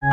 जी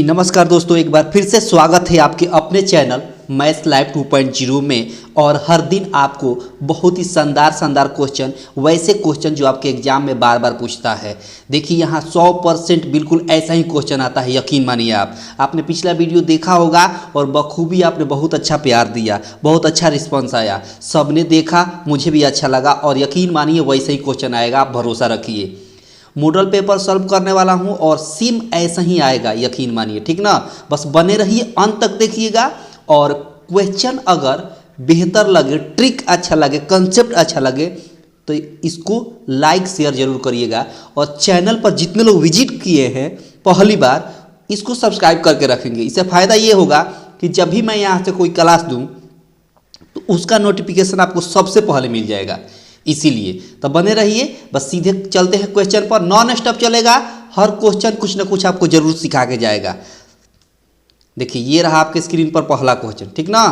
नमस्कार दोस्तों, एक बार फिर से स्वागत है आपके अपने चैनल मैथ्स लाइव 2.0 में। और हर दिन आपको बहुत ही शानदार क्वेश्चन, वैसे क्वेश्चन जो आपके एग्जाम में बार बार पूछता है। देखिए यहाँ 100% बिल्कुल ऐसा ही क्वेश्चन आता है, यकीन मानिए। आपने पिछला वीडियो देखा होगा और बखूबी आपने बहुत अच्छा प्यार दिया, बहुत अच्छा रिस्पॉन्स आया, सबने देखा, मुझे भी अच्छा लगा। और यकीन मानिए वैसे ही क्वेश्चन आएगा, आप भरोसा रखिए। मॉडल पेपर सॉल्व करने वाला हूं और सेम ऐसा ही आएगा, यकीन मानिए, ठीक ना। बस बने रहिए, अंत तक देखिएगा। और क्वेश्चन अगर बेहतर लगे, ट्रिक अच्छा लगे, कंसेप्ट अच्छा लगे तो इसको लाइक शेयर जरूर करिएगा। और चैनल पर जितने लोग विजिट किए हैं पहली बार, इसको सब्सक्राइब करके रखेंगे। इससे फ़ायदा ये होगा कि जब भी मैं यहाँ से कोई क्लास दूँ तो उसका नोटिफिकेशन आपको सबसे पहले मिल जाएगा। इसीलिए तो बने रहिए। बस सीधे चलते हैं क्वेश्चन पर, नॉन स्टॉप चलेगा। हर क्वेश्चन कुछ ना कुछ आपको जरूर सिखा के जाएगा। देखिए ये रहा आपके स्क्रीन पर पहला क्वेश्चन, ठीक ना।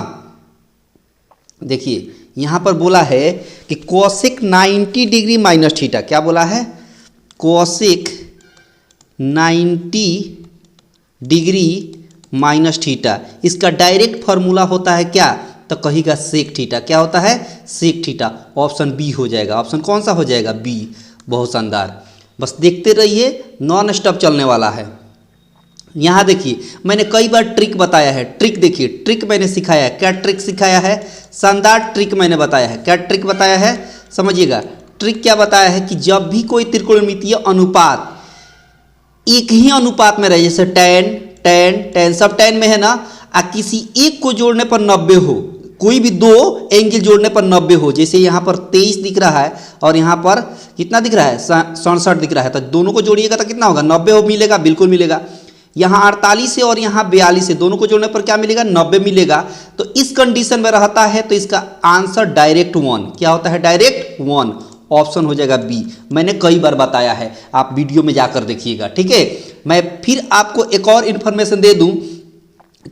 देखिए यहाँ पर बोला है कि कोसेक 90 डिग्री माइनस थीटा, क्या बोला है, कोसेक 90 डिग्री माइनस थीटा, इसका डायरेक्ट फॉर्मूला होता है क्या, तो कहिएगा सेक थीटा। क्या होता है, सेक थीटा। ऑप्शन बी हो जाएगा। ऑप्शन कौन सा हो जाएगा, बी। बहुत शानदार, बस देखते रहिए, नॉन स्टॉप चलने वाला है। यहाँ देखिए मैंने कई बार ट्रिक बताया है। ट्रिक देखिए, ट्रिक मैंने सिखाया है। क्या ट्रिक सिखाया है, शानदार ट्रिक मैंने बताया है। क्या ट्रिक बताया है, समझिएगा। ट्रिक क्या बताया है कि जब भी कोई त्रिकोणमितीय अनुपात एक ही अनुपात में रहे, जैसे tan tan tan सब tan में है ना, किसी एक को जोड़ने पर 90 हो, कोई भी दो एंगल जोड़ने पर 90 हो, जैसे यहाँ पर 23 दिख रहा है और यहाँ पर कितना दिख रहा है, 67 दिख रहा है, तो दोनों को जोड़िएगा तो कितना होगा, 90 हो मिलेगा, बिल्कुल मिलेगा। यहाँ 48 है और यहाँ 42 है, दोनों को जोड़ने पर क्या मिलेगा, 90 मिलेगा। तो इस कंडीशन में रहता है तो इसका आंसर डायरेक्ट 1, क्या होता है, डायरेक्ट 1। ऑप्शन हो जाएगा बी। मैंने कई बार बताया है, आप वीडियो में जाकर देखिएगा, ठीक है। मैं फिर आपको एक और इन्फॉर्मेशन दे दूं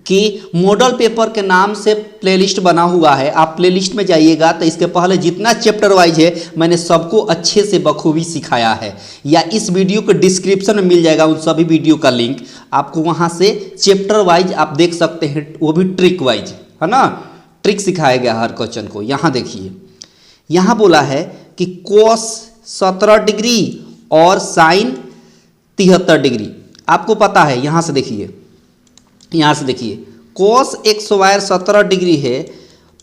कि मॉडल पेपर के नाम से प्लेलिस्ट बना हुआ है। आप प्लेलिस्ट में जाइएगा तो इसके पहले जितना चैप्टर वाइज है मैंने सबको अच्छे से बखूबी सिखाया है, या इस वीडियो के डिस्क्रिप्शन में मिल जाएगा उन सभी वीडियो का लिंक। आपको वहां से चैप्टर वाइज आप देख सकते हैं, वो भी ट्रिक वाइज, है ना। ट्रिक सिखाया गया हर क्वेश्चन को। यहाँ देखिए, यहाँ बोला है कि कोस 17 डिग्री और साइन 73 डिग्री। आपको पता है, यहाँ से देखिए, यहाँ से देखिए, कोस एक स्क्वायर 17 डिग्री है,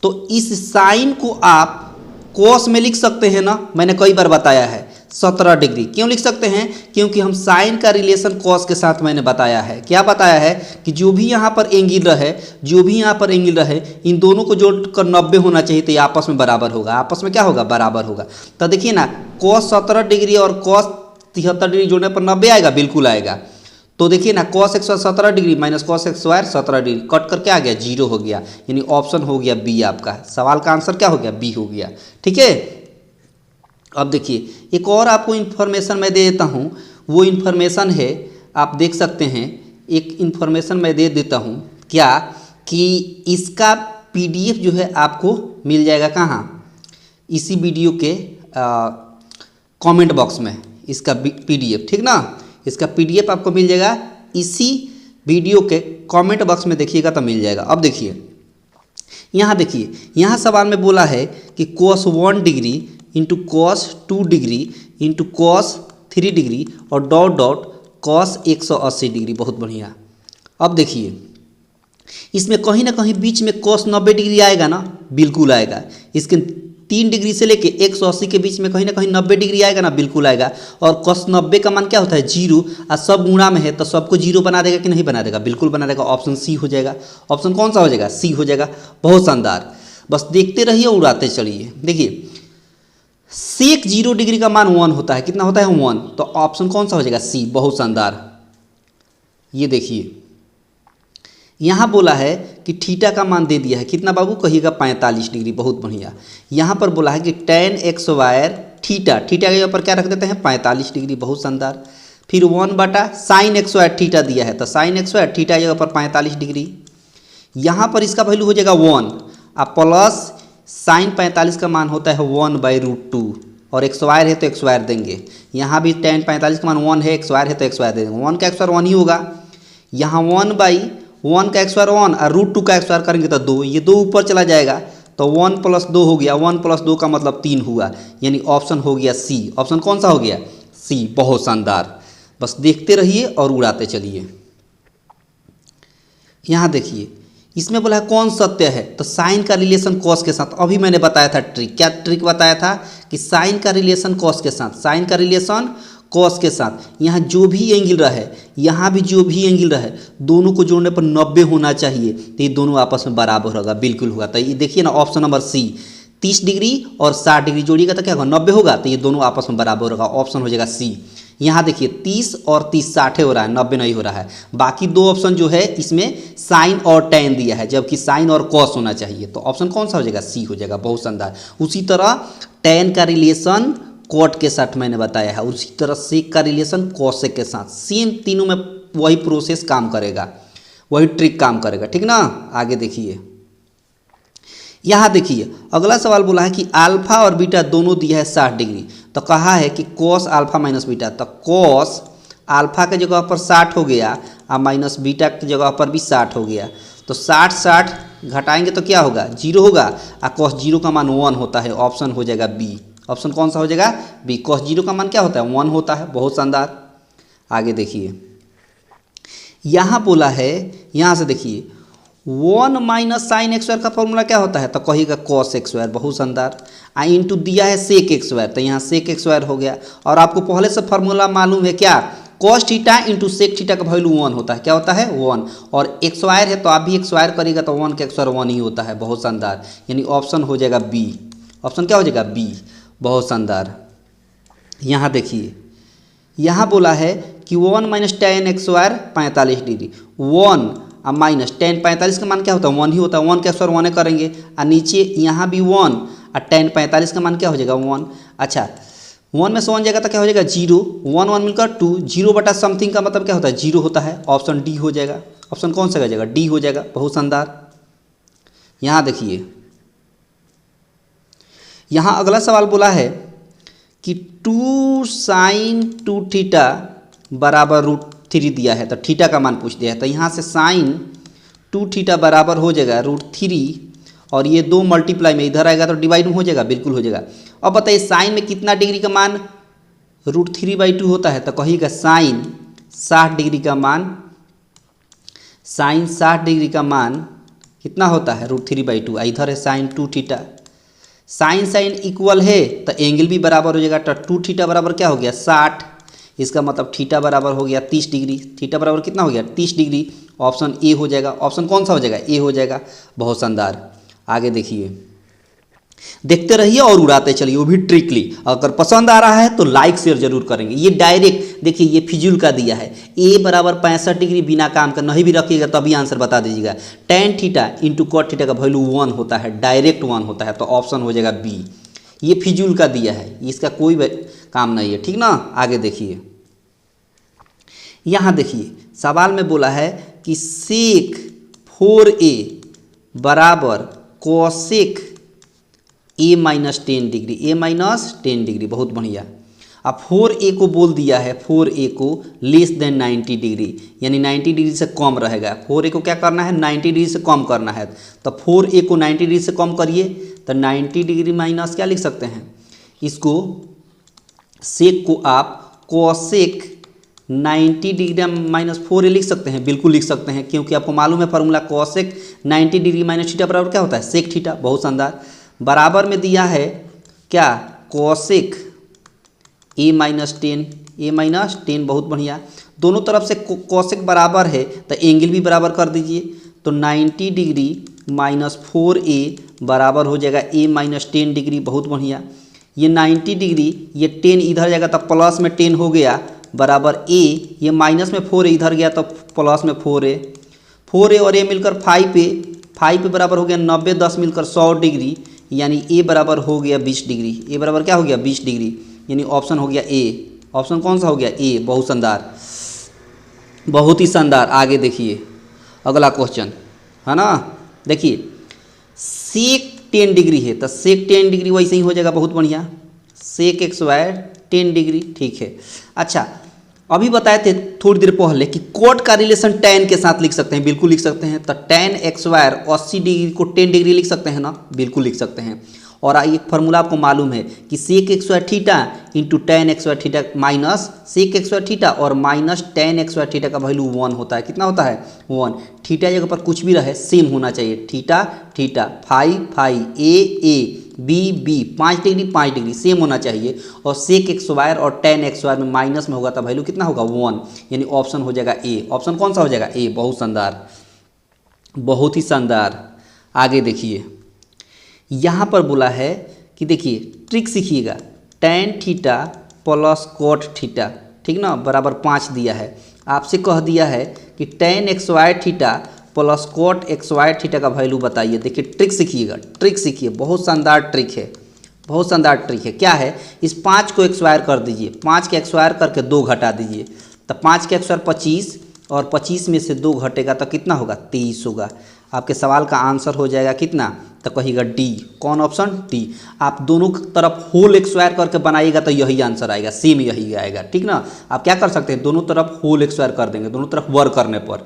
तो इस साइन को आप कोस में लिख सकते हैं ना। मैंने कई बार बताया है 17 डिग्री क्यों लिख सकते हैं, क्योंकि हम साइन का रिलेशन कोस के साथ मैंने बताया है। क्या बताया है कि जो भी यहाँ पर एंगल रहे, जो भी यहाँ पर एंगल रहे, इन दोनों को जोड़कर 90 होना चाहिए, तो ये आपस में बराबर होगा। आपस में क्या होगा, बराबर होगा। तो देखिए ना, कोस 17 डिग्री और कोस 73 डिग्री जोड़ने पर 90 आएगा, बिल्कुल आएगा। तो देखिए ना, कॉस 117 डिग्री माइनस कॉस एक स्क्वायर 17 डिग्री, कट करके आ गया, 0 हो गया, यानी ऑप्शन हो गया बी। आपका सवाल का आंसर क्या हो गया, बी हो गया, ठीक है। अब देखिए एक और आपको इन्फॉर्मेशन मैं दे देता हूँ। वो इन्फॉर्मेशन है, आप देख सकते हैं, एक इन्फॉर्मेशन मैं दे देता हूँ, क्या कि इसका PDF जो है आपको मिल जाएगा कहाँ, इसी वीडियो के कमेंट बॉक्स में, इसका PDF, ठीक ना। इसका PDF आपको मिल जाएगा इसी वीडियो के कमेंट बॉक्स में, देखिएगा तो मिल जाएगा। अब देखिए, यहाँ देखिए, यहाँ सवाल में बोला है कि cos 1 degree into cos 2 degree into cos 3 degree और डॉट डॉट cos 180 डिग्री। बहुत बढ़िया। अब देखिए इसमें कहीं ना कहीं बीच में cos 90 डिग्री आएगा ना, बिल्कुल आएगा। इसके 3 डिग्री से लेके 180 के बीच में कहीं ना कहीं 90 डिग्री आएगा ना, बिल्कुल आएगा। और cos 90 का मान क्या होता है, 0, और सब गुणा में है तो सबको 0 बना देगा कि नहीं बना देगा, बिल्कुल बना देगा। ऑप्शन सी हो जाएगा। ऑप्शन कौन सा हो जाएगा, सी हो जाएगा। बहुत शानदार, बस देखते रहिए, उड़ाते चलिए। देखिए सेक 0 डिग्री का मान 1 होता है, कितना होता है, 1, तो ऑप्शन कौन सा हो जाएगा, सी। बहुत शानदार। ये देखिए यहाँ बोला है कि थीटा का मान दे दिया है, कितना बाबू, कहिएगा 45 डिग्री। बहुत बढ़िया। यहाँ पर बोला है कि tan x square theta, theta के ऊपर क्या रख देते हैं, 45 डिग्री। बहुत शानदार। फिर 1/sin x स्क्वायर थीटा दिया है, तो sin x स्क्वायर थीटा के ऊपर 45 डिग्री। यहाँ पर इसका वैल्यू हो जाएगा 1, और प्लस साइन 45 का मान होता है 1/√2 और एक्स वायर है तो एक्स वायर देंगे। यहाँ भी tan 45 का मान 1 है, एक्स वायर है तो एक्स वायर देंगे। 1 का एक्स वायर 1 ही होगा। यहाँ 1/1 का एक्स वायर 1 और √2 का एक्स वायर करेंगे तो 2, ये 2 ऊपर चला जाएगा तो 1 + 2 हो गया। 1 + 2 का मतलब 3 हुआ, यानी ऑप्शन हो गया सी। ऑप्शन कौन सा हो गया? सी। बहुत शानदार। बस देखते रहिए और उड़ाते चलिए। यहाँ देखिए इसमें बोला है कौन सत्य है, तो साइन का रिलेशन कॉस के साथ। अभी मैंने बताया था ट्रिक, क्या ट्रिक बताया था कि साइन का रिलेशन कॉस के साथ, साइन का रिलेशन कॉस के साथ। यहाँ जो भी एंगल रहे, यहाँ भी जो भी एंगल रहे, दोनों को जोड़ने पर 90 होना चाहिए, तो ये दोनों आपस में बराबर होगा। बिल्कुल होगा। तो ये देखिए ना ऑप्शन नंबर सी, 30 डिग्री और 60 डिग्री जोड़िएगा तो क्या होगा? 90 होगा। तो ये दोनों आपस में बराबर होगा। ऑप्शन हो जाएगा सी। यहाँ देखिए 30 और 30 60 हो रहा है, 90 नहीं हो रहा है। बाकी दो ऑप्शन जो है इसमें साइन और टैन दिया है, जबकि साइन और कॉस होना चाहिए। तो ऑप्शन कौन सा हो जाएगा? सी हो जाएगा। बहुत शानदार। उसी तरह टैन का रिलेशन कॉट के साथ मैंने बताया है, उसी तरह सेक का रिलेशन कॉसेक के साथ। सेम तीनों में वही प्रोसेस काम करेगा, वही ट्रिक काम करेगा। ठीक ना? आगे देखिए, यहाँ देखिए अगला सवाल बोला है कि अल्फा और बीटा दोनों दिया है 60 डिग्री, तो कहा है कि कॉस अल्फा माइनस बीटा। तो कॉस अल्फा के जगह पर 60 हो गया और माइनस बीटा की जगह पर भी 60 हो गया। तो 60 60 घटाएंगे तो क्या होगा? 0 होगा। और कॉस 0 का मान 1 होता है। ऑप्शन हो जाएगा बी। ऑप्शन कौन सा हो जाएगा? बी। कॉस 0 का मान क्या होता है? 1 होता है। बहुत शानदार। आगे देखिए, यहाँ बोला है, यहाँ से देखिए 1 - साइन एक्स वायर का फॉर्मूला क्या होता है? तो कहिएगा कॉस एक्स वायर। बहुत शानदार। इंटू दिया है सेक एक्स वायर, तो यहाँ सेक एक्स वायर हो गया। और आपको पहले से फॉर्मूला मालूम है क्या? Cos theta into sec theta का वैल्यू 1 होता है। क्या होता है? 1। और एक्स वायर है तो आप भी एक्स वायर करिएगा तो 1 का एक्स वायर 1 ही होता है। बहुत शानदार। यानी ऑप्शन हो जाएगा बी। ऑप्शन क्या हो जाएगा? बी। बहुत शानदार। यहाँ देखिए, यहाँ बोला है कि 1 - tan एक्स वायर 45 डिग्री। 1 और माइनस tan 45 का मान क्या होता है? 1 ही होता है। 1 का स्क्वायर 1 करेंगे और नीचे यहाँ भी 1 और tan 45 का मान क्या हो जाएगा? 1। अच्छा, 1 में से 1 जाएगा तो क्या हो जाएगा? 0। 1 1 मिलकर 2। 0 बटा समथिंग का मतलब क्या होता है? 0 होता है। ऑप्शन डी हो जाएगा। ऑप्शन कौन सा हो जाएगा? डी हो जाएगा। बहुत शानदार। यहाँ देखिए, यहाँ अगला सवाल बोला है कि 2 sin 2 थीटा बराबर √3 दिया है, तो थीटा का मान पूछ दिया है। तो यहाँ से sin 2 थीटा बराबर हो जाएगा √3 और ये 2 मल्टीप्लाई में इधर आएगा तो डिवाइड में हो जाएगा। बिल्कुल हो जाएगा। अब बताइए साइन में कितना डिग्री का मान √3/2 होता है? तो कहिएगा साइन 60 डिग्री का मान, साइन 60 डिग्री का मान कितना होता है? √3/2। इधर है sine 2 theta. Sine sine equal है तो एंगल भी बराबर हो जाएगा। तो 2 थीटा बराबर क्या हो गया? 60। इसका मतलब थीटा बराबर हो गया 30 डिग्री। थीटा बराबर कितना हो गया? 30 डिग्री। ऑप्शन ए हो जाएगा। ऑप्शन कौन सा हो जाएगा? ए हो जाएगा। बहुत शानदार। आगे देखिए, देखते रहिए और उड़ाते चलिए, वो भी ट्रिकली। अगर पसंद आ रहा है तो लाइक शेयर जरूर करेंगे। ये डायरेक्ट देखिए, ये फिजूल का दिया है। ए बराबर 65 डिग्री बिना काम का नहीं भी रखिएगा तभी आंसर बता दीजिएगा। tan theta into cot theta का वैल्यू 1 होता है, डायरेक्ट 1 होता है। तो ऑप्शन हो जाएगा बी। ये फिजूल का दिया है, इसका कोई काम नहीं है। ठीक ना? आगे देखिए, यहाँ देखिए सवाल में बोला है कि सेक 4a बराबर cosec a - 10 degree. a - 10 degree. बहुत बढ़िया। अब 4a को बोल दिया है, 4a को लेस देन 90 डिग्री, यानी 90 डिग्री से कम रहेगा। 4a को क्या करना है? 90 डिग्री से कम करना है। तो 4a को 90 डिग्री से कम करिए तो 90 डिग्री माइनस क्या लिख सकते हैं? इसको सेक को आप कोसेक 90 डिग्री -4a लिख सकते हैं। बिल्कुल लिख सकते हैं, क्योंकि आपको मालूम है formula cosec 90 degree minus theta बराबर क्या होता है? Sec theta. बहुत शानदार। बराबर में दिया है क्या? Cosec a - 10, a - 10। बहुत बढ़िया। दोनों तरफ से कोसेक बराबर है तो एंगल भी बराबर कर दीजिए। तो 90 डिग्री -4a बराबर हो जाएगा a - 10 डिग्री। बहुत बढ़िया। ये 90 डिग्री, ये 10 इधर जाएगा तो प्लस में 10 हो गया बराबर a। ये माइनस में 4a इधर गया तो प्लस में 4a। 4a और a मिलकर 5a। 5a बराबर हो गया 90, 10 मिलकर 100 डिग्री, यानी a बराबर हो गया 20 डिग्री। a बराबर क्या हो गया? 20 डिग्री। यानी ऑप्शन हो गया ए। ऑप्शन कौन सा हो गया? ए। बहुत शानदार, बहुत ही शानदार। आगे देखिए, अगला क्वेश्चन है ना। देखिए सेक 10 डिग्री है तो सेक 10 डिग्री वैसे ही हो जाएगा, बहुत बढ़िया। सेक एक्स वाई 10 डिग्री, ठीक है। अच्छा, अभी बताए थे थोड़ी देर पहले कि कोट का रिलेशन tan के साथ लिख सकते हैं, बिल्कुल लिख सकते हैं। तो tan एक्स वाई 80 डिग्री को 10 डिग्री लिख सकते हैं ना, बिल्कुल लिख सकते हैं। और एक फार्मूला आपको मालूम है कि sec x y theta into tan x y theta minus sec x y theta और minus tan x y theta का वैल्यू 1 होता है। कितना होता है? 1। थीटा जगह पर कुछ भी रहे सेम होना चाहिए, theta theta, phi phi, A B B, 5 degree 5 degree same होना चाहिए। और सेक एक्स वाई और tan एक्स वाई में माइनस में होगा तो वैल्यू कितना होगा? 1। यानी ऑप्शन हो जाएगा ए। ऑप्शन कौन सा हो जाएगा? ए। बहुत शानदार, बहुत ही शानदार। आगे देखिए, यहाँ पर बोला है कि देखिए ट्रिक सीखिएगा, tan theta plus cot theta, ठीक ना, बराबर 5 दिया है। आपसे कह दिया है कि tan x y theta plus cot x y theta का वैल्यू बताइए। देखिए ट्रिक सीखिएगा, ट्रिक सीखिए, बहुत शानदार ट्रिक है, बहुत शानदार ट्रिक है। क्या है? इस 5 को एक्सवायर कर दीजिए, 5 के एक्सवायर करके 2 घटा दीजिए, तो 5 के एक्सवायर 25 और 25 में से 2 घटेगा तो कितना होगा? 23 होगा। आपके सवाल का आंसर हो जाएगा कितना? तो कहिएगा डी। कौन ऑप्शन? डी। आप दोनों तरफ होल एक्सवायर करके बनाइएगा तो यही आंसर आएगा, सेम यही आएगा, ठीक ना। आप क्या कर सकते हैं, दोनों तरफ होल एक्सवायर कर देंगे, दोनों तरफ वर्क करने पर,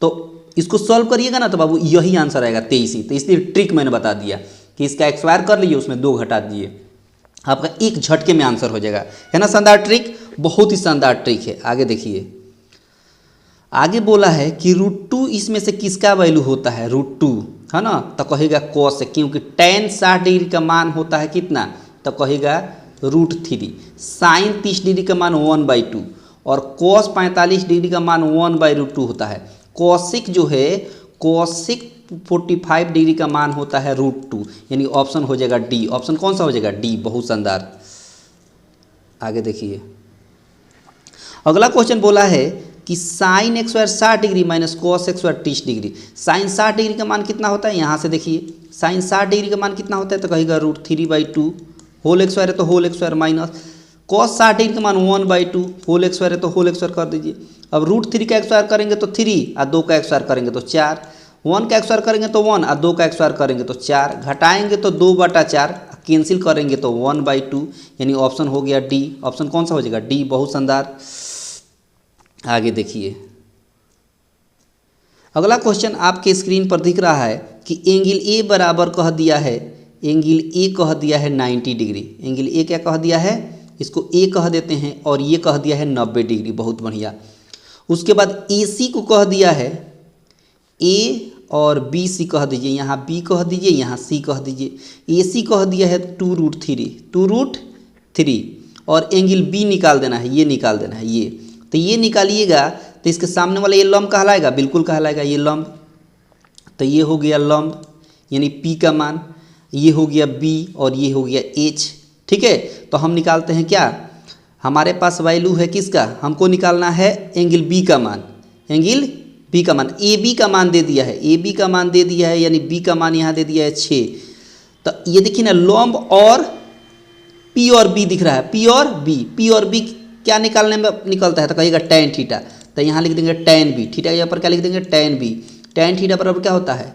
तो इसको सॉल्व करिएगा ना तो बाबू यही आंसर आएगा 23 ही। तो इसलिए ट्रिक मैंने बता दिया कि इसका एक्सवायर कर लीजिए, उसमें 2 घटा दीजिए, आपका एक झटके में आंसर हो जाएगा। है ना शानदार ट्रिक, बहुत ही शानदार ट्रिक है। आगे देखिए, आगे बोला है कि √2 इसमें से किसका वैल्यू होता है? √2, है ना, तो कहेगा cos है, क्योंकि tan 60 डिग्री का मान होता है कितना? तो कहेगा √3। sin 30 डिग्री का मान 1/2 और cos 45 डिग्री का मान 1/√2 होता है। cosic जो है, cosic 45 डिग्री का मान होता है √2, यानी ऑप्शन हो जाएगा डी। ऑप्शन कौन सा हो जाएगा? डी। बहुत शानदार। आगे देखिए, अगला क्वेश्चन बोला है कि sine x y 60 degree minus cos x y 30 degree. Sine 60 degree का मान कितना होता है? यहाँ से देखिए, साइन 60 डिग्री का मान कितना होता है? तो कहेगा √3/2, होल एक्स वाई है तो whole x y minus cos 60 degree का मान 1/2, होल एक्स वाई है तो होल एक्स वाई कर दीजिए। अब √3 का एक्स वाई करेंगे तो 3 और 2 का एक्स वाई करेंगे तो 4, 1 का एक्स वाई करेंगे तो 1 और 2 का एक्स वाई करेंगे तो 4, घटाएंगे तो 2/4, कैंसिल करेंगे तो 1/2, यानी ऑप्शन हो गया डी। ऑप्शन कौन सा हो जाएगा? डी। बहुत शानदार। आगे देखिए, अगला क्वेश्चन आपके स्क्रीन पर दिख रहा है कि एंगल ए बराबर कह दिया है, एंगल ए कह दिया है 90 डिग्री। एंगल ए क्या कह दिया है? इसको ए कह देते हैं, और ये कह दिया है 90 डिग्री। बहुत बढ़िया। उसके बाद ए सी को कह दिया है, ए और बी सी कह दीजिए, यहाँ बी कह दीजिए, यहाँ सी कह दीजिए। ए सी कह दिया है 2√3, और एंगल बी निकाल देना है, ये निकाल देना है, ये तो ये निकालिएगा तो इसके सामने वाला ये लंब कहलाएगा, बिल्कुल कहलाएगा ये लंब। तो ये हो गया लंब, यानी P का मान, ये हो गया B और ये हो गया H। ठीक है, तो हम निकालते हैं क्या? हमारे पास वैल्यू है किसका? हमको निकालना है एंगल B का मान, एंगल B का मान। AB का मान दे दिया है, AB का मान दे दिया है, यानी B का मान यहाँ दे दिया है 6। तो ये देखिए ना, लंब और P और B दिख रहा है, P और B, P और B क्या निकालने में निकलता है? तो कहिएगा tan थीटा। तो यहाँ लिख देंगे tan B, थीटा के ऊपर क्या लिख देंगे? tan B। tan थीटा बराबर क्या होता है?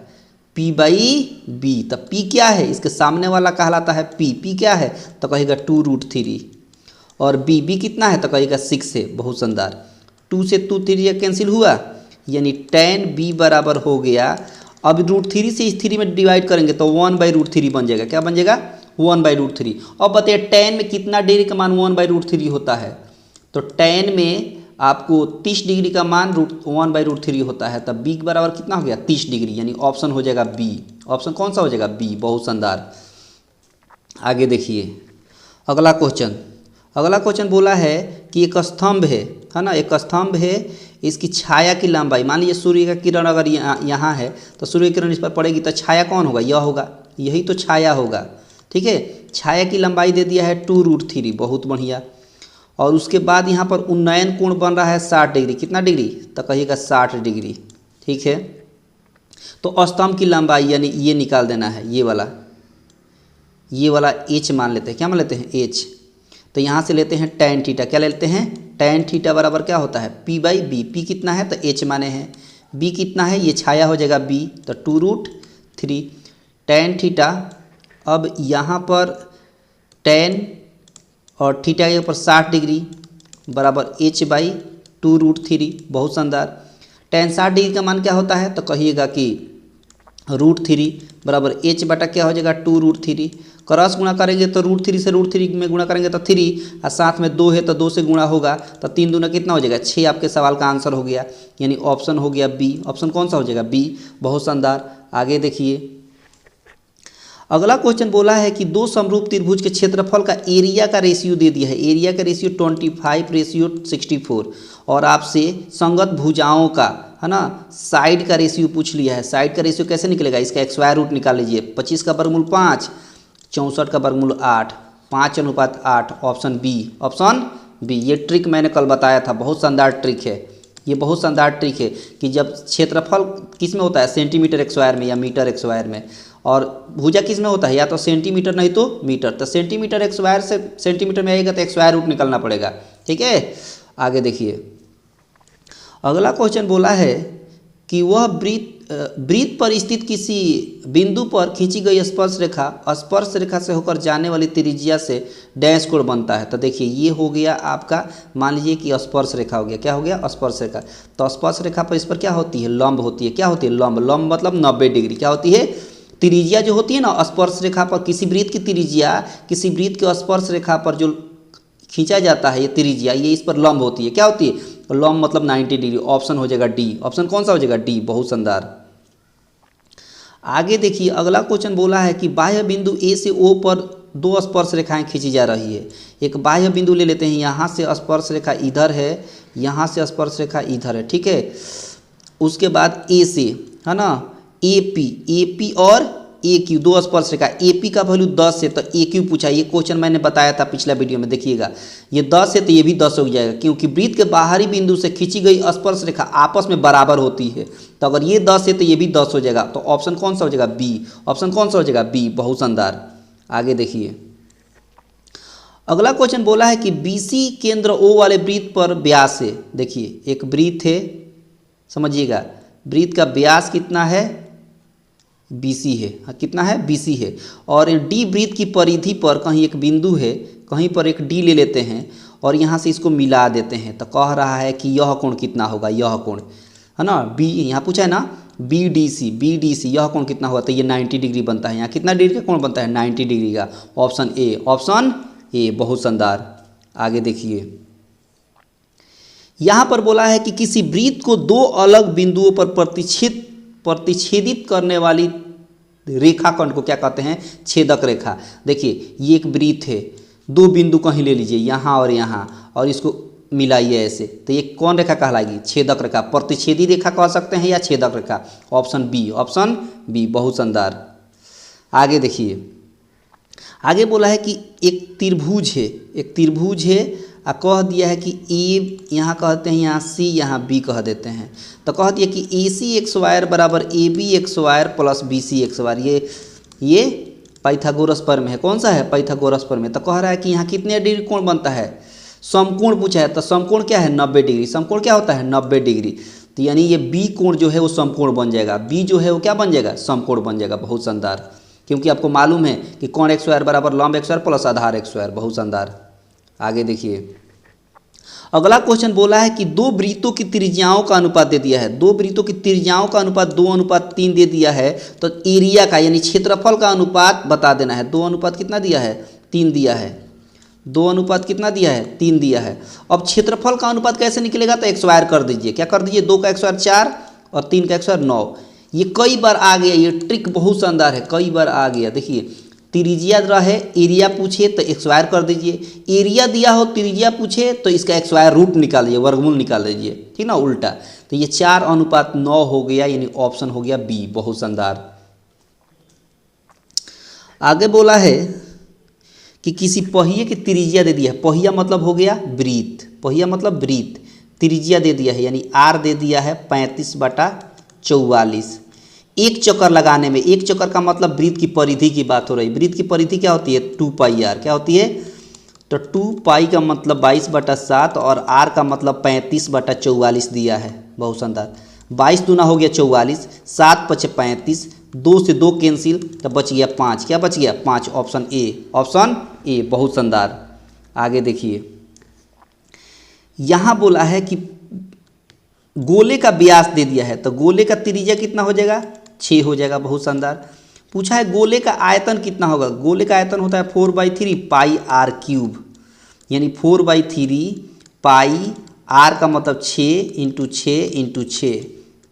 P/B। तो P क्या है? इसके सामने वाला कहलाता है P। P क्या है? तो कहेगा 2√3। और B कितना है? तो कहेगा 6 है। बहुत शानदार। 2 से 2 3 कैंसिल हुआ, यानी tan B बराबर हो गया। अब √3 से इस 3 में डिवाइड करेंगे तो 1/√3 बन जाएगा। क्या बन जाएगा? 1/√3। अब बताइए tan में कितना डिग्री का मान 1/√3 होता है? तो tan में आपको 30 डिग्री का मान 1/√3 होता है। तब B बराबर कितना हो गया? 30 डिग्री, यानी ऑप्शन हो जाएगा B। ऑप्शन कौन सा हो जाएगा? B। बहुत शानदार। आगे देखिए, अगला क्वेश्चन बोला है कि एक स्तंभ है ना, एक स्तंभ है, इसकी छाया की लंबाई, मान लीजिए सूर्य का किरण अगर यहाँ है तो सूर्य की किरण इस पर पड़ेगी तो छाया कौन होगा? यह होगा, यही तो छाया होगा। ठीक है, छाया की लंबाई दे दिया है 2√3। बहुत बढ़िया। और उसके बाद यहाँ पर उन्नयन कोण बन रहा है 60 डिग्री। कितना डिग्री? तो कहिएगा 60 डिग्री। ठीक है, तो स्तंभ की लंबाई यानी ये निकाल देना है, ये वाला H मान लेते हैं। क्या मान लेते हैं? H। तो यहाँ से लेते हैं tan थीटा। क्या लेते हैं? tan थीटा बराबर क्या होता है? P/B। P कितना है? तो H माने हैं। B कितना है? ये छाया हो जाएगा B, तो 2√3 tan थीटा अब यहाँ पर tan और थीटा के ऊपर 60 डिग्री बराबर h/2√3। बहुत शानदार। tan 60 डिग्री का मान क्या होता है, तो कहिएगा कि √3 बराबर h बटा क्या हो जाएगा 2√3। क्रॉस गुणा करेंगे तो √3 से √3 में गुणा करेंगे तो 3 और साथ में 2 है तो 2 से गुणा होगा तो 3 दूना कितना हो जाएगा 6। आपके सवाल का आंसर हो गया, यानी ऑप्शन हो गया बी। ऑप्शन कौन सा हो जाएगा बी। बहुत शानदार। आगे देखिए अगला क्वेश्चन बोला है कि दो समरूप त्रिभुज के क्षेत्रफल का एरिया का रेशियो दे दिया है। एरिया का रेशियो 25/64 और आपसे संगत भुजाओं का है ना साइड का रेशियो पूछ लिया है। साइड का रेशियो कैसे निकलेगा, इसका स्क्वायर रूट निकाल लीजिए। 25 का वर्गमूल 5, 64 का वर्गमूल 8, 5:8। Option B. Option B. ये ट्रिक मैंने कल बताया था, बहुत शानदार ट्रिक है ये। बहुत शानदार ट्रिक है कि जब क्षेत्रफल किस में होता है सेंटीमीटर स्क्वायर में या मीटर स्क्वायर में, और भुजा किस में होता है या तो सेंटीमीटर नहीं तो मीटर। तो सेंटीमीटर स्क्वायर से सेंटीमीटर में आएगा तो स्क्वायर रूट निकालना पड़ेगा। ठीक है। आगे देखिए अगला क्वेश्चन बोला है कि वह वृत्त पर स्थित किसी बिंदु पर खींची गई स्पर्श रेखा से होकर जाने वाली त्रिज्या से डैश कोण बनता है। तो देखिए ये हो गया आपका, मान लीजिए कि स्पर्श रेखा हो गया। क्या हो गया स्पर्श रेखा। तो स्पर्श रेखा पर इस पर क्या होती है लंब होती है। क्या होती है लंब। लंब मतलब 90 डिग्री। क्या होती है त्रिज्या जो होती है ना स्पर्श रेखा पर, किसी वृत्त की त्रिज्या किसी वृत्त के स्पर्श रेखा पर जो खींचा जाता है ये त्रिज्या, ये इस पर लंब होती है। क्या होती है लंब मतलब 90 डिग्री। ऑप्शन हो जाएगा डी। ऑप्शन कौन सा हो जाएगा डी। बहुत शानदार। आगे देखिए अगला क्वेश्चन बोला है कि बाह्य बिंदु ए से ओ पर दो स्पर्श रेखाएं खींची जा रही है। एक बाह्य बिंदु ले लेते हैं, यहाँ से स्पर्श रेखा इधर है, यहाँ से स्पर्श रेखा इधर है। ठीक है। उसके बाद ए से है ना ए पी और ए क्यू दो स्पर्श रेखा। ए पी का वैल्यू 10 है तो ए क्यू पूछा। ये क्वेश्चन मैंने बताया था पिछला वीडियो में, देखिएगा ये 10 है तो ये भी 10 हो जाएगा, क्योंकि वृत्त के बाहरी बिंदु से खींची गई स्पर्श रेखा आपस में बराबर होती है। तो अगर ये 10 है तो ये भी 10 हो जाएगा। तो ऑप्शन कौन सा हो जाएगा बी। ऑप्शन कौन सा हो जाएगा बी। बहुत शानदार। आगे देखिए अगला क्वेश्चन बोला है कि बीसी केंद्र ओ वाले वृत्त पर व्यास है। देखिए एक वृत्त है, समझिएगा वृत्त का व्यास कितना है BC है। हाँ कितना है BC है। और डी वृत्त की परिधि पर कहीं एक बिंदु है, कहीं पर एक डी ले लेते हैं और यहाँ से इसको मिला देते हैं। तो कह रहा है कि यह कोण कितना होगा, यह कोण है ना बी, यहाँ पूछा है ना BDC यह कोण कितना होगा। तो ये 90 डिग्री बनता है। यहाँ कितना डिग्री का कोण बनता है 90 डिग्री का। Option A. Option A. बहुत शानदार। आगे देखिए यहाँ पर बोला है कि किसी वृत्त को दो अलग बिंदुओं पर प्रतिच्छेदित करने वाली रेखाखंड को क्या कहते हैं छेदक रेखा। देखिए ये एक वृत्त है, दो बिंदु कहीं ले लीजिए यहाँ और यहाँ और इसको मिलाइए ऐसे, तो ये कौन रेखा कहलाएगी छेदक रेखा। प्रतिच्छेदी रेखा कह सकते हैं या छेदक रेखा। Option B. Option B. बहुत शानदार। आगे देखिए आगे बोला है कि एक त्रिभुज है और कह दिया है कि ए यहाँ कहते हैं, यहाँ सी, यहाँ बी कह देते हैं। तो कह दिया कि AC² बराबर AB² प्लस BC²। ये पाइथागोरस पर में है। कौन सा है पाइथागोरस पर में। तो कह रहा है कि यहाँ कितने डिग्री कोण बनता है समकोण पूछा है। तो समकोण क्या है 90 डिग्री। समकोण क्या होता है 90 डिग्री। तो यानी ये बी कोण जो है वो समकोण बन जाएगा। बी जो है वो क्या बन जाएगा समकोण बन जाएगा। बहुत शानदार। क्योंकि आपको मालूम है कि कोण x² बराबर लंब x² प्लस आधार x²। बहुत शानदार। आगे देखिए अगला क्वेश्चन बोला है कि दो वृत्तों की त्रिज्याओं का अनुपात दे दिया है। दो वृत्तों की त्रिज्याओं का अनुपात 2:3 दे दिया है। तो एरिया का यानी क्षेत्रफल का अनुपात बता देना है। 2 कितना दिया है 3 दिया है। 2 कितना दिया है 3 दिया है। अब क्षेत्रफल का अनुपात कैसे निकलेगा तो x² कर दीजिए। क्या कर दीजिए 2 का x² 4 और 3 का x² 9। ये कई बार आ गया, ये ट्रिक बहुत शानदार है, कई बार आ गया। देखिए त्रिज्या रहे एरिया पूछे तो x² कर दीजिए, एरिया दिया हो त्रिज्या पूछे तो इसका x² रूट निकाल लीजिए, वर्गमूल निकाल लीजिए। ठीक ना उल्टा। तो ये 4:9 हो गया, यानी ऑप्शन हो गया बी। बहुत शानदार। आगे बोला है कि किसी पहिए की त्रिज्या दे दिया है। पहिया मतलब हो गया वृत्त, पहिया मतलब वृत्त। त्रिज्या दे दिया है यानी r दे दिया है 35/44। एक चक्कर लगाने में, एक चक्कर का मतलब वृत्त की परिधि की बात हो रही। वृत्त की परिधि क्या होती है 2πr। क्या होती है तो 2π का मतलब 22/7 और r का मतलब 35/44 दिया है। बहुत शानदार। 22 दूना हो गया 44, 7 × 5 = 35, 2 से 2 कैंसिल, तो बच गया 5। क्या बच गया? 5। ऑप्शन ए, ऑप्शन ए, बहुत शानदार। आगे देखिए, यहाँ बोला है कि गोले का व्यास दे दिया है, तो गोले का त्रिज्या कितना हो जाएगा? 6 हो जाएगा, बहुत शानदार। पूछा है गोले का आयतन कितना होगा? गोले का आयतन होता है 4/3 पाई आर क्यूब, यानी 4/3 पाई आर का मतलब 6 इंटू 6,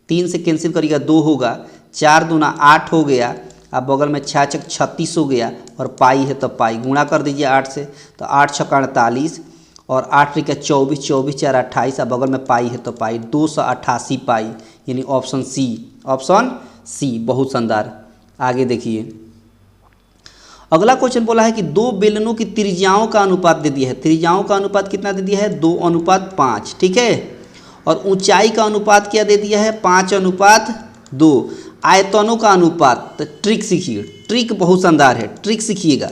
3 से कैंसिल करिएगा 2 होगा, 4 दूना 8 हो गया, अब बगल में 6 छक 36 हो गया, और पाई है तो पाई गुणा कर दीजिए 8 से, तो 8 छक 48 और 8 त्रिक 24, 24 4 28, अब बगल में पाई है तो पाई 288 पाई, यानी ऑप्शन सी, ऑप्शन सी, बहुत शानदार। आगे देखिए, अगला क्वेश्चन बोला है कि 2 बेलनों की त्रिज्याओं का अनुपात दे दिया है। त्रिज्याओं का अनुपात कितना दे दिया है? 2:5, ठीक है। और ऊंचाई का अनुपात क्या दे दिया है? 5:2। आयतनों का अनुपात, तो ट्रिक सीखिए, ट्रिक बहुत शानदार है, ट्रिक सीखिएगा।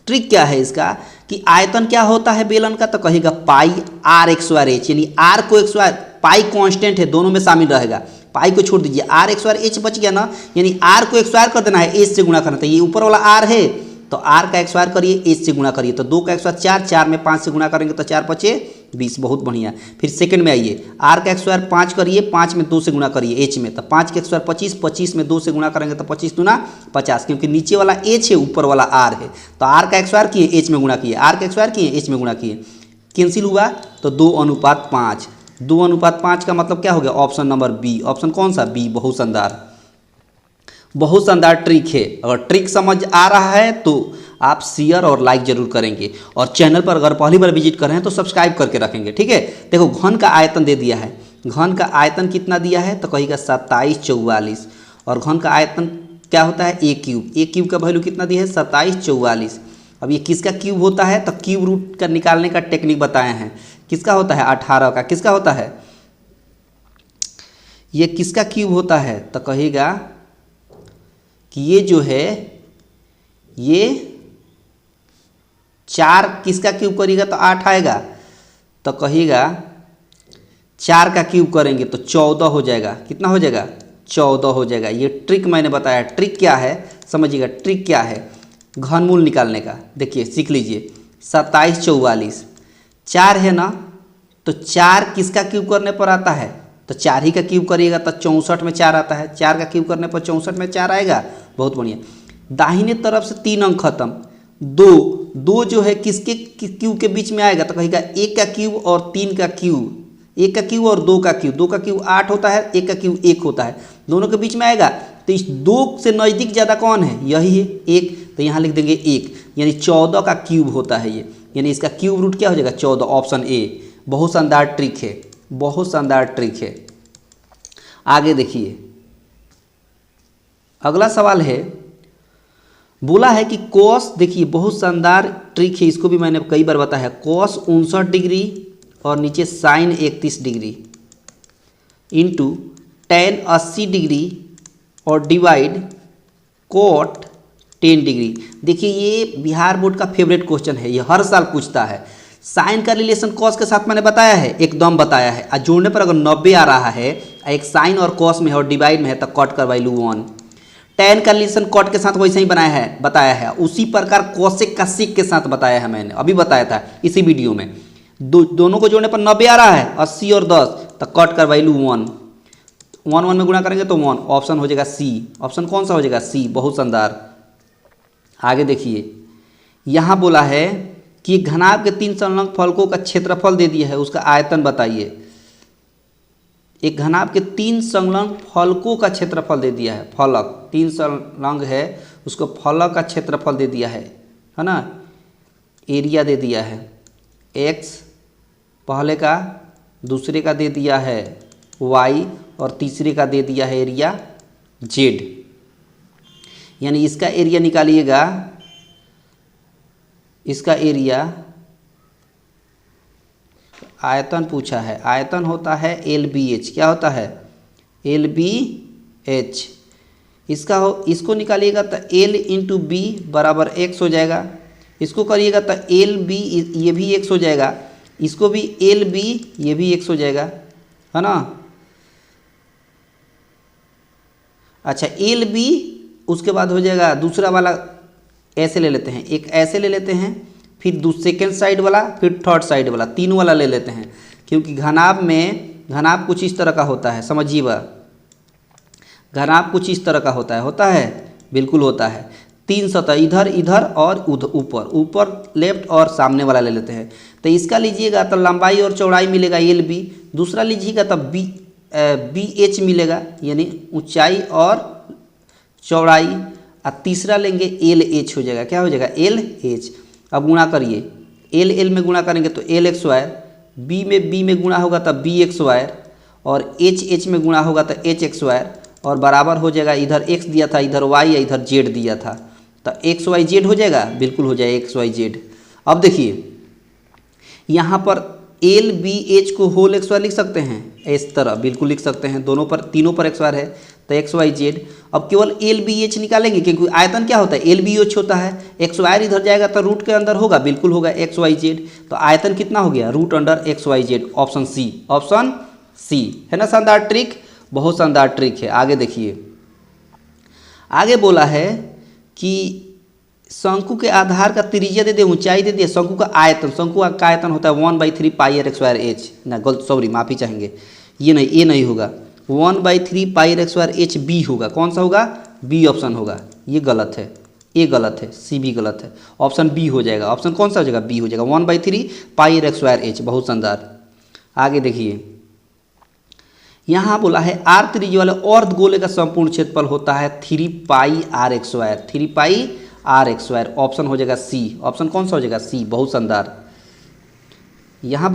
ट्रिक क्या है इसका कि आयतन क्या होता है बेलन का? तो कहेगा पाई आर एक्स स्क्वायर एच, यानी आर को एक्स स्क्वायर, पाई कांस्टेंट है, दोनों में शामिल रहेगा, पाई को छोड़ दीजिए, आर एक्स स्क्वायर एच बच गया ना, यानी आर को एक्स स्क्वायर कर देना है, एच से गुणा करना था। ये ऊपर वाला आर है तो आर का एक्स स्क्वायर करिए, एच से गुणा करिए, तो 2 का एक्स स्क्वायर 4, 4 में 5 से गुणा करेंगे तो 4 5 20, बहुत बढ़िया। फिर सेकंड में आइए, आर का एक्स स्क्वायर 5 करिए, 5 में 2 से गुणा करिए एच में, तो 5 का एक्स स्क्वायर 25, 25 में 2 से गुणा करेंगे तो 25 दूना 50, क्योंकि नीचे वाला एच है, ऊपर वाला आर है, तो आर का एक्स स्क्वायर किए, एच में गुणा किए, आर का एक्स स्क्वायर किए, एच में गुणा किए, कैंसिल हुआ तो 2:5। 2:5 का मतलब क्या हो गया? ऑप्शन नंबर बी, ऑप्शन कौन सा? बी, बहुत शानदार, बहुत शानदार ट्रिक है। अगर ट्रिक समझ आ रहा है तो आप शेयर और लाइक जरूर करेंगे, और चैनल पर अगर पहली बार विजिट कर रहे हैं तो सब्सक्राइब करके रखेंगे, ठीक है। देखो, घन का आयतन दे दिया है, घन का आयतन कितना दिया है? तो कहिएगा 2744, और घन का आयतन क्या होता है? ए क्यूब, ए क्यूब का वैल्यू कितना दिया है? 2744। अब ये किसका क्यूब होता है? तो क्यूब रूट का निकालने का टेक्निक बताए हैं। किसका होता है? 18 का। किसका होता है? ये किसका क्यूब होता है? तो कहेगा कि ये जो है, ये 4 किसका क्यूब करिएगा तो 8 आएगा, तो कहिएगा 4 का क्यूब करेंगे तो 14 हो जाएगा। कितना हो जाएगा? 14 हो जाएगा। ये ट्रिक मैंने बताया। ट्रिक क्या है समझिएगा, ट्रिक क्या है घनमूल निकालने का। देखिए सीख लीजिए, 2744, 4 है ना, तो 4 किसका क्यूब करने पर आता है? तो 4 ही का क्यूब करिएगा तो 64 में 4 आता है, 4 का क्यूब करने पर 64 में 4 आएगा, बहुत बढ़िया। दाहिने तरफ से 3 अंक खत्म, 2 जो है किसके क्यूब के बीच में आएगा? तो कहेगा 1 का क्यूब और 3 का क्यूब, 1 का क्यूब और 2 का क्यूब, 2 का क्यूब 8 होता है, 1 का क्यूब 1 होता है, दोनों के बीच में आएगा। तो इस 2 से नज़दीक ज़्यादा कौन है? यही है 1, तो यहाँ लिख देंगे 1, यानी 14 का क्यूब होता है ये, यानी इसका क्यूब रूट क्या हो जाएगा? 14, ऑप्शन ए। बहुत शानदार ट्रिक है, बहुत शानदार ट्रिक है। आगे देखिए, अगला सवाल है, बोला है कि कॉस, देखिए बहुत शानदार ट्रिक है, इसको भी मैंने कई बार बताया है। कॉस 59 डिग्री और नीचे sine 31 degree into ten 80 degree और डिवाइड कॉट 10 डिग्री। देखिए ये बिहार बोर्ड का फेवरेट क्वेश्चन है, ये हर साल पूछता है। साइन का रिलेशन कॉस के साथ मैंने बताया है, एकदम बताया है। और जोड़ने पर अगर 90 आ रहा है, एक साइन और कॉस में है और डिवाइड में है, तो कॉट का वैल्यू 1। टेन का रिलेशन कॉट के साथ वैसे ही बताया है। उसी प्रकार कोसेक का सेक के साथ बताया है, मैंने अभी बताया था इसी वीडियो में। दोनों को जोड़ने पर 90 आ रहा है, 80 और 10, तो कॉट का वैल्यू 1, 1 में गुणा करेंगे तो 1, ऑप्शन हो जाएगा सी। ऑप्शन कौन सा हो जाएगा? सी, बहुत शानदार। आगे देखिए, यहाँ बोला है कि घनाभ के 3 संलग्न फलकों का क्षेत्रफल दे दिया है, उसका आयतन बताइए। एक घनाभ के 3 संलग्न फलकों का क्षेत्रफल दे दिया है, फलक 3 संलग्न है, उसको फलक का क्षेत्रफल दे दिया है ना। एरिया दे दिया है x पहले का, दूसरे का दे दिया है y और तीसरे का दे दिया है एरिया z। यानी इसका एरिया निकालिएगा, इसका एरिया, आयतन पूछा है, आयतन होता है LBH। क्या होता है? LBH। इसको निकालिएगा तो L इंटू बी बराबर x हो जाएगा। इसको करिएगा तो LB, ये भी x हो जाएगा, इसको भी LB, ये भी x हो जाएगा, है ना। अच्छा, LB उसके बाद हो जाएगा दूसरा वाला ऐसे ले लेते हैं, एक ऐसे ले लेते हैं, फिर सेकेंड साइड वाला, फिर थर्ड साइड वाला, तीन वाला ले लेते हैं, क्योंकि घनाभ कुछ इस तरह का होता है, समझिएगा। घनाभ कुछ इस तरह का होता है बिल्कुल होता है। तीन सतह, इधर इधर और ऊपर ऊपर लेफ्ट और सामने वाला ले लेते हैं। तो इसका लीजिएगा तो लंबाई और चौड़ाई मिलेगा LB, दूसरा लीजिएगा तब BH मिलेगा, यानी ऊंचाई और चौड़ाई, और तीसरा लेंगे LH हो जाएगा, क्या हो जाएगा LH। अब गुणा करिए, L में गुणा करेंगे तो LX², B में गुणा होगा तब BX², और H में गुणा होगा तो HX², और बराबर हो जाएगा, इधर x दिया था, इधर y या इधर z दिया था, तो XYZ हो जाएगा, बिल्कुल हो जाएगा XYZ। अब देखिए यहाँ पर LBH को होल XY लिख सकते हैं, इस तरह बिल्कुल लिख सकते हैं, दोनों पर तीनों पर XY है तो XYZ। अब केवल LBH निकालेंगे, क्योंकि आयतन क्या होता है LBH होता है, XY इधर जाएगा तो रूट के अंदर होगा, बिल्कुल होगा XYZ। तो आयतन कितना हो गया √XYZ, ऑप्शन सी है ना। शानदार ट्रिक, बहुत शानदार ट्रिक है। आगे देखिए, आगे बोला है कि शंकु के आधार का त्रिज्या दे दिए, ऊंचाई दे दिए, शंकु का आयतन होता है 1/3 πr² ना, गलत, सॉरी माफ़ी चाहेंगे, ये नहीं होगा, 1/3 πr² बी होगा। कौन सा होगा? बी ऑप्शन होगा। ये गलत है, ए गलत है, सी भी गलत है, ऑप्शन बी हो जाएगा। ऑप्शन कौन सा हो जाएगा? बी हो जाएगा, 1/3 πr²। बहुत शानदार। आगे देखिए, यहाँ बोला है आर त्रिज्या वाले अर्ध गोले का संपूर्ण क्षेत्रफल होता है 3 πr², 3 πr²। ऑप्शन हो जाएगा सी। ऑप्शन कौन सा हो जाएगा? सी। बहुत शानदार। यहाँ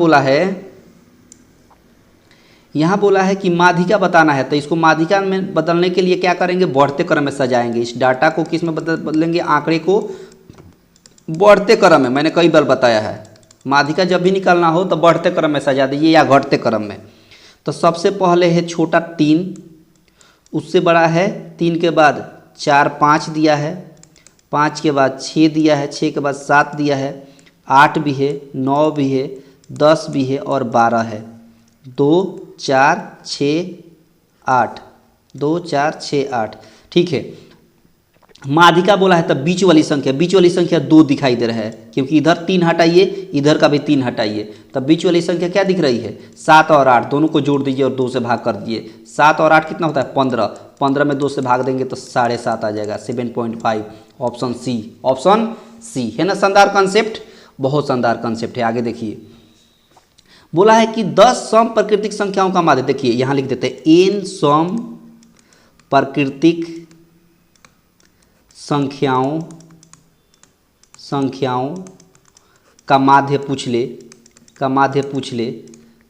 बोला है कि माध्यिका बताना है, तो इसको माध्यिका में बदलने के लिए क्या करेंगे? बढ़ते क्रम में सजाएंगे। इस डाटा को किस में बदलेंगे? आंकड़े को बढ़ते क्रम में। मैंने कई बार बताया है, माध्यिका जब भी निकालना हो तो बढ़ते क्रम में सजा दीजिए या घटते क्रम में। तो सबसे पहले है छोटा 3, उससे बड़ा है 3 के बाद 4 5 दिया है, 5 के बाद 6 दिया है, 6 के बाद 7 दिया है, 8 भी है, 9 भी है, 10 भी है और 12 है। 2 4 6 8, 2 4 6 8। ठीक है, माध्यिका बोला है तब बीच वाली संख्या 2 दिखाई दे रहा है, क्योंकि इधर 3 हटाइए, इधर का भी 3 हटाइए, तब बीच वाली संख्या क्या दिख रही है? 7 और 8 दोनों को जोड़ दीजिए और 2 से भाग कर दीजिए। 7 और 8 कितना होता है? 15। 15 में 2 से भाग देंगे तो 7.5 आ जाएगा, 7.5। ऑप्शन सी है ना। शानदार कॉन्सेप्ट, बहुत शानदार कॉन्सेप्ट है। आगे देखिए, बोला है कि 10 सम प्राकृतिक संख्याओं का माध्य, देखिए यहाँ लिख देते हैं n सम प्राकृतिक संख्याओं का माध्य पूछ ले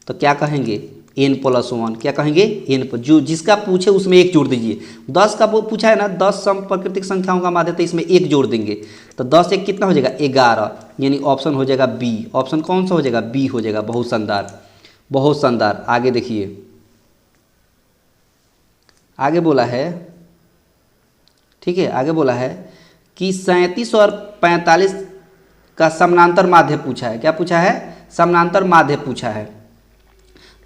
तो क्या कहेंगे? n+1। क्या कहेंगे? n, जो जिसका पूछे उसमें 1 जोड़ दीजिए। 10 का पूछा है ना, 10 सम प्राकृतिक संख्याओं का माध्य, तो इसमें 1 जोड़ देंगे, तो 10 1 कितना हो जाएगा? 11, यानी ऑप्शन हो जाएगा बी। ऑप्शन कौन सा हो जाएगा? बी हो जाएगा। बहुत शानदार, बहुत शानदार। आगे देखिए, आगे बोला है, ठीक है, आगे बोला है कि 37 और 45 का समानांतर माध्य पूछा है। क्या पूछा है? समानांतर माध्य पूछा है।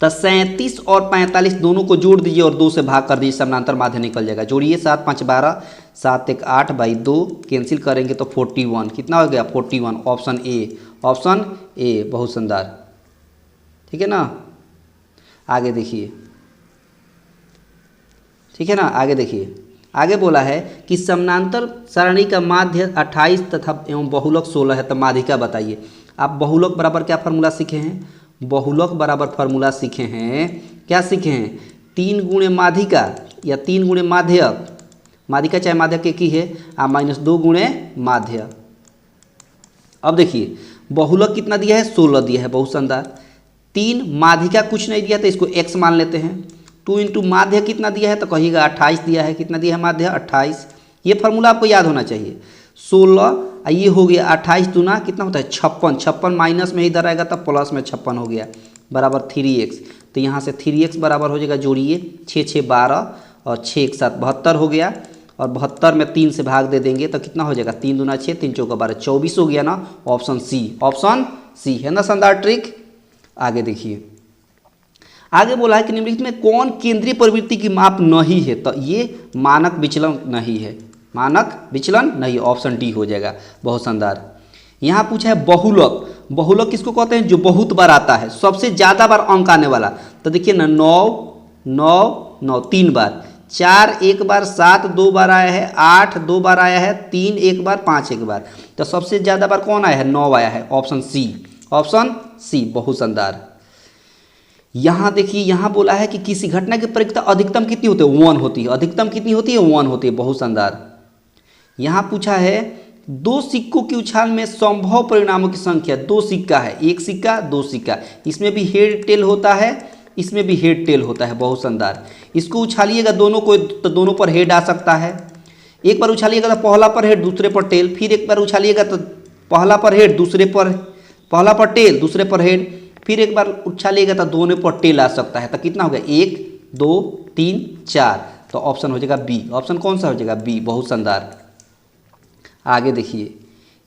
तो 37 और 45 दोनों को जोड़ दीजिए और 2 से भाग कर दीजिए, समानांतर माध्य निकल जाएगा। जोड़िए, 7 5 12, 7 1 8 बाई 2, कैंसिल करेंगे तो 41। कितना हो गया? 41। Option A. बहुत शानदार, ठीक है ना। आगे देखिए, ठीक है ना। आगे देखिए, आगे बोला है कि समानांतर सारणी का माध्य 28 तथा एवं बहुलक 16 है, तो माध्यिका बताइए। आप बहुलक बराबर क्या फार्मूला सीखे हैं? बहुलक बराबर फार्मूला सीखे हैं, क्या सीखे हैं? 3 गुणे माध्यिका या 3 गुणे माध्यक, माध्यिका चाहे माध्यक एक ही है, -2 गुणे माध्य। अब देखिए, बहुलक कितना दिया है? 16 दिया है। बहुत शानदार। 3 माध्यिका कुछ नहीं दिया तो इसको x मान लेते हैं। 2 इंटू माध्य कितना दिया है? तो कहिएगा 28 दिया है। कितना दिया है माध्य? 28। ये फार्मूला आपको याद होना चाहिए। 16 ये हो गया 28 दूना कितना होता है? 56। 56 माइनस में इधर आएगा तब प्लस में 56 हो गया, बराबर 3x। तो यहाँ से 3x बराबर हो जाएगा, जोड़िए, 6 6 12 और 6 1 7 72 हो गया, और 72 में 3 से भाग दे देंगे तो कितना हो जाएगा? 3 दूना 6, 3 चौका 12, 24 हो गया ना। ऑप्शन सी है ना। शानदार ट्रिक। आगे देखिए, आगे बोला है कि निम्नलिखित में कौन केंद्रीय प्रवृत्ति की माप नहीं है? तो ये मानक विचलन नहीं है। मानक विचलन नहीं, ऑप्शन डी हो जाएगा। बहुत शानदार। यहाँ पूछा है बहुलक। बहुलक किसको कहते हैं? जो बहुत बार आता है, सबसे ज़्यादा बार अंक आने वाला। तो देखिए ना, 9 9 9 3 बार, 4 1 बार, 7 2 बार आया है, 8 2 बार आया है, 3 1 बार, 5 1 बार। तो सबसे ज़्यादा बार कौन आया है? 9 आया है, ऑप्शन सी। ऑप्शन सी, बहुत शानदार। यहाँ देखिए, यहाँ बोला है कि किसी घटना की परिक्ता अधिकतम कितनी होती है? 1 होती है। अधिकतम कितनी होती है? 1 होती है। बहुत शानदार। यहाँ पूछा है 2 सिक्कों की उछाल में संभव परिणामों की संख्या। 2 सिक्का है, 1 सिक्का 2 सिक्का, इसमें भी हेड टेल होता है, इसमें भी हेड टेल होता है। बहुत शानदार। इसको उछालिएगा दोनों को, तो दोनों पर हेड आ सकता है। एक बार उछालिएगा तो पहला पर हेड, दूसरे पर टेल, फिर एक बार उछालिएगा तो पहला पर हेड, दूसरे पर पहला पर टेल, दूसरे पर हेड, फिर एक बार उछालिएगा तो दोनों पर टेल आ सकता है। तो कितना हो गया? 1 2 3 4। तो ऑप्शन हो जाएगा बी। ऑप्शन कौन सा हो जाएगा? बी। बहुत शानदार। आगे देखिए,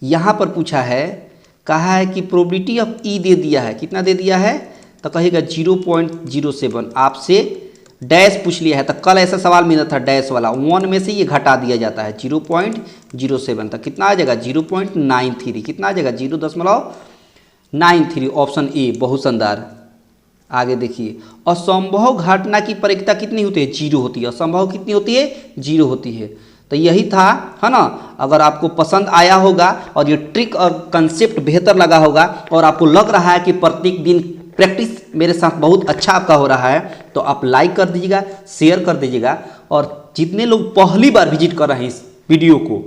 यहाँ पर पूछा है, कहा है कि प्रोबेबिलिटी ऑफ ई दे दिया है। कितना दे दिया है? तो कहेगा 0.07। आपसे डैश पूछ लिया है। तो कल ऐसा सवाल मिला था डैश वाला, 1 में से ये घटा दिया जाता है, 0.07। तो कितना आ जाएगा? 0.93। कितना आ जाएगा? 0.93। Option A. बहुत शानदार। आगे देखिए, असंभव घटना की परिक्ता कितनी होती है? 0 होती है। असंभव कितनी होती है? 0 होती है। तो यही था, है ना। अगर आपको पसंद आया होगा और ये ट्रिक और कंसेप्ट बेहतर लगा होगा और आपको लग रहा है कि प्रत्येक दिन प्रैक्टिस मेरे साथ बहुत अच्छा आपका हो रहा है, तो आप लाइक कर दीजिएगा, शेयर कर दीजिएगा। और जितने लोग पहली बार विजिट कर रहे हैं इस वीडियो को,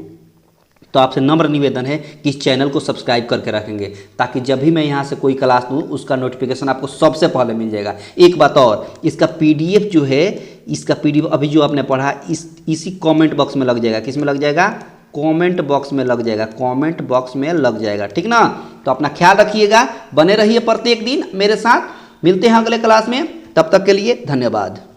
तो आपसे नम्र निवेदन है कि इस चैनल को सब्सक्राइब करके रखेंगे, ताकि जब भी मैं यहाँ से कोई क्लास दूँ उसका नोटिफिकेशन आपको सबसे पहले मिल जाएगा। एक बात और, इसका पीडीएफ जो है, इसका पीडीएफ अभी जो आपने पढ़ा इसी कमेंट बॉक्स में लग जाएगा। किस में लग जाएगा? कमेंट बॉक्स में लग जाएगा। कमेंट बॉक्स में लग जाएगा, ठीक ना। तो अपना ख्याल रखिएगा, बने रहिए प्रत्येक दिन मेरे साथ। मिलते हैं अगले क्लास में, तब तक के लिए धन्यवाद।